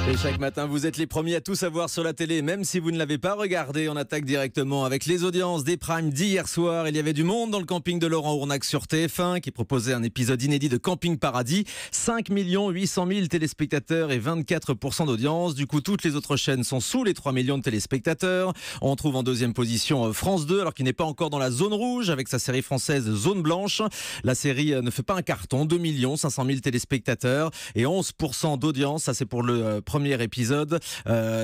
Et chaque matin, vous êtes les premiers à tout savoir sur la télé, même si vous ne l'avez pas regardé. On attaque directement avec les audiences des primes d'hier soir. Il y avait du monde dans le camping de Laurent Ournac sur TF1 qui proposait un épisode inédit de Camping Paradis. 5 800 000 téléspectateurs et 24% d'audience. Du coup, toutes les autres chaînes sont sous les 3 millions de téléspectateurs. On trouve en deuxième position France 2, alors qu'il n'est pas encore dans la zone rouge avec sa série française Zone Blanche. La série ne fait pas un carton. 2 500 000 téléspectateurs et 11% d'audience. Ça, c'est pour le premier épisode.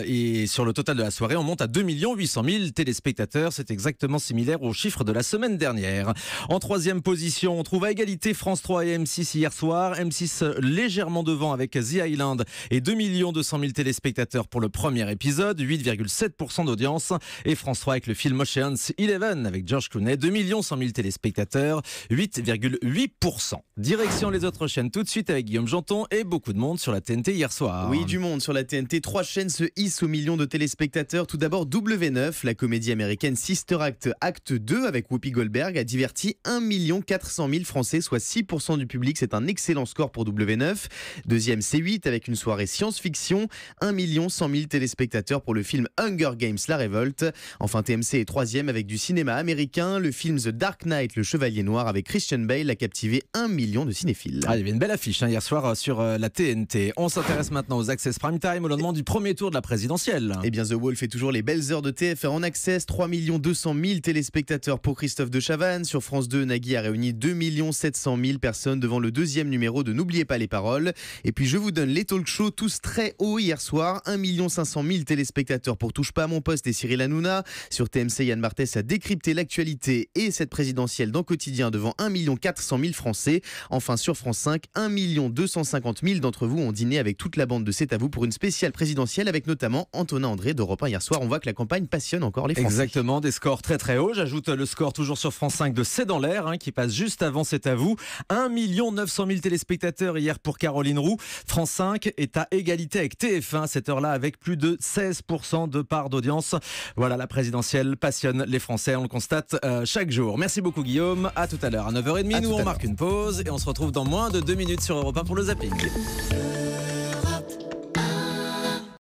Et sur le total de la soirée, on monte à 2 800 000 téléspectateurs. C'est exactement similaire aux chiffres de la semaine dernière. En troisième position, on trouve à égalité France 3 et M6 hier soir. M6 légèrement devant avec The Island et 2 200 000 téléspectateurs pour le premier épisode, 8,7% d'audience. Et France 3 avec le film Ocean's 11 avec George Clooney, 2 100 000 téléspectateurs, 8,8%. Direction les autres chaînes tout de suite avec Guillaume Janton et beaucoup de monde sur la TNT hier soir. Oui, du monde sur la TNT. 3 chaînes se hissent au million de téléspectateurs. Tout d'abord, W9, la comédie américaine Sister Act, acte 2 avec Whoopi Goldberg, a diverti 1 400 000 Français, soit 6% du public. C'est un excellent score pour W9. Deuxième, C8 avec une soirée science-fiction, 1 100 000 téléspectateurs pour le film Hunger Games, La Révolte. Enfin, TMC est troisième avec du cinéma américain. Le film The Dark Knight, Le Chevalier Noir avec Christian Bale a captivé 1 million de cinéphiles. Il y avait une belle affiche hier soir sur la TNT. On s'intéresse maintenant aux Access Prime Time au lendemain du premier tour de la présidentielle. Eh bien, The Wall fait toujours les belles heures de TF1 en Access. 3 200 000 téléspectateurs pour Christophe de Chavannes. Sur France 2, Nagui a réuni 2 700 000 personnes devant le deuxième numéro de N'oubliez pas les paroles. Et puis, je vous donne les talk shows tous très hauts hier soir. 1 500 000 téléspectateurs pour Touche pas à mon poste et Cyril Hanouna. Sur TMC, Yann Barthès a décrypté l'actualité et cette présidentielle dans Quotidien devant 1 400 000 Français. Enfin, sur France 5, 1 250 000 d'entre vous ont dîné avec toute la bande de C'est à vous pour une spéciale présidentielle avec notamment Antonin André d'Europe 1 hier soir. On voit que la campagne passionne encore les Français. Exactement, des scores très très hauts. J'ajoute le score toujours sur France 5 de C'est dans l'air qui passe juste avant C'est à vous. 1 900 000 téléspectateurs hier pour Caroline Roux. France 5 est à égalité avec TF1 à cette heure-là avec plus de 16% de part d'audience. Voilà, la présidentielle passionne les Français, on le constate chaque jour. Merci beaucoup Guillaume, à tout à l'heure à 9h30. Nous on marque une pause et on se retrouve dans moins de 2 minutes sur Europe 1 pour le zapping.